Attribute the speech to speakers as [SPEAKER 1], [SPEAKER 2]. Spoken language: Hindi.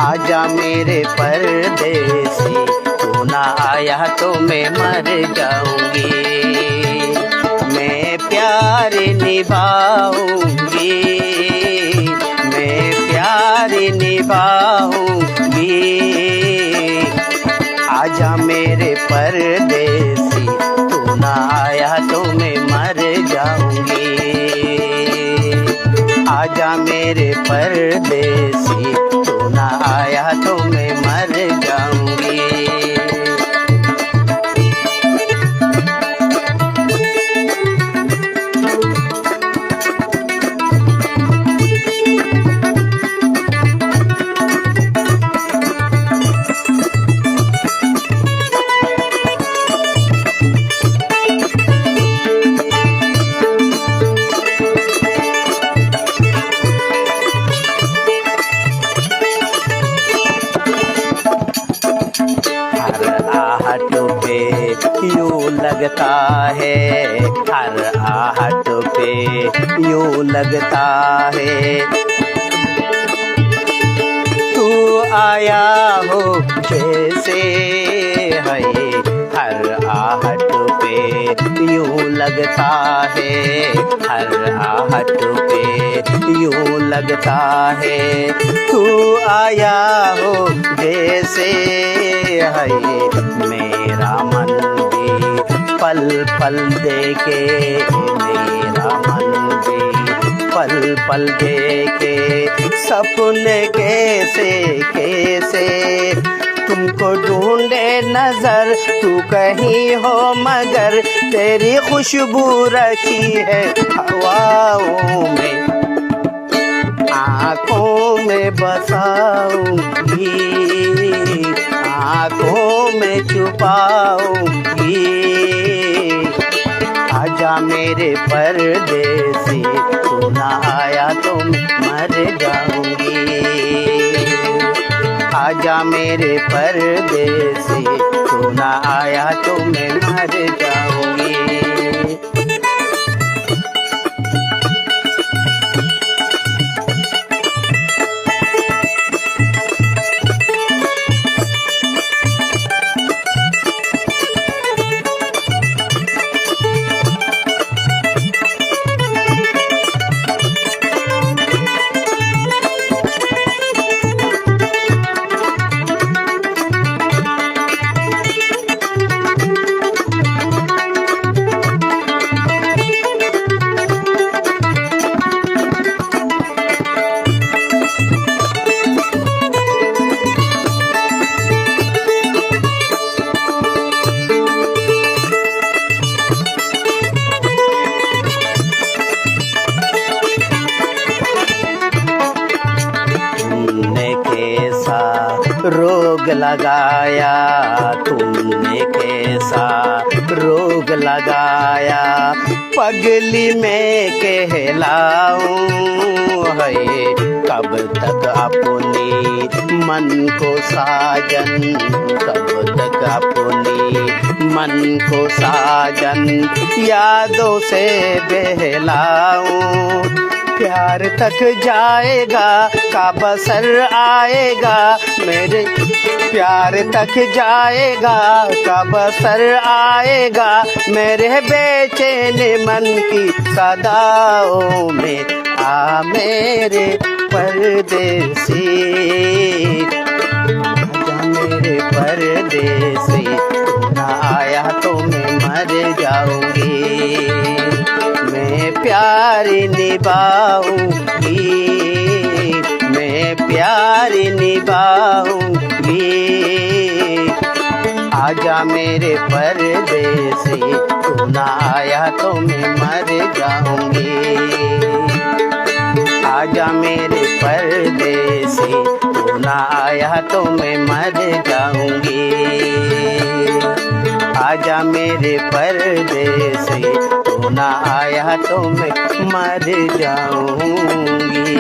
[SPEAKER 1] आजा मेरे परदेसी, तू ना आया तो मैं मर जाऊंगी। मैं प्यार निभाऊंगी, मैं प्यार निभाऊंगी। आजा मेरे परदेसी, तू ना आया तो मैं मर जाऊंगी। आजा मेरे परदेसी, तू ना आया तो मैं मर जाऊंगी। यूं लगता है, हर आहट पे यूं लगता है, तू आया हो जैसे है। हर आहट पे यूं लगता है, हर आहट पे यूं लगता है, तू आया हो जैसे है। मेरा मन भी पल पल देखे, मेरा मन भी पल पल देखे, सपने कैसे कैसे तुमको ढूंढे नजर, तू कहीं हो मगर तेरी खुशबू रखी है हवाओं में, आँखों में बसाऊंगी, आँखों में छुपाऊंगी। आजा मेरे परदेसी, तू ना आया तो मर जाऊंगी। आजा मेरे परदेसी, तू ना आया तो मैं मर जाऊंगी। रोग लगाया, तुमने कैसा रोग लगाया, पगली में कहलाऊं है। कब तक अपनी मन को साजन, कब तक अपनी मन को साजन यादों से बहलाऊं। प्यार तक जाएगा का बसर आएगा मेरे, प्यार तक जाएगा का बसर आएगा मेरे बेचैन मन की सदाओं में। आ मेरे परदेसी, आजा मेरे परदेसी, तू ना आया तो मैं मर जाऊंगी। मैं प्यार निभाऊंगी, मैं प्यार निभाऊंगी। आजा मेरे परदेसी, तू ना आया तो मैं मर जाऊंगी। आजा मेरे परदेसी, तू ना आया तो मैं मर जाऊंगी। आजा मेरे परदेसी, तू ना आया तो मैं मर जाऊंगी।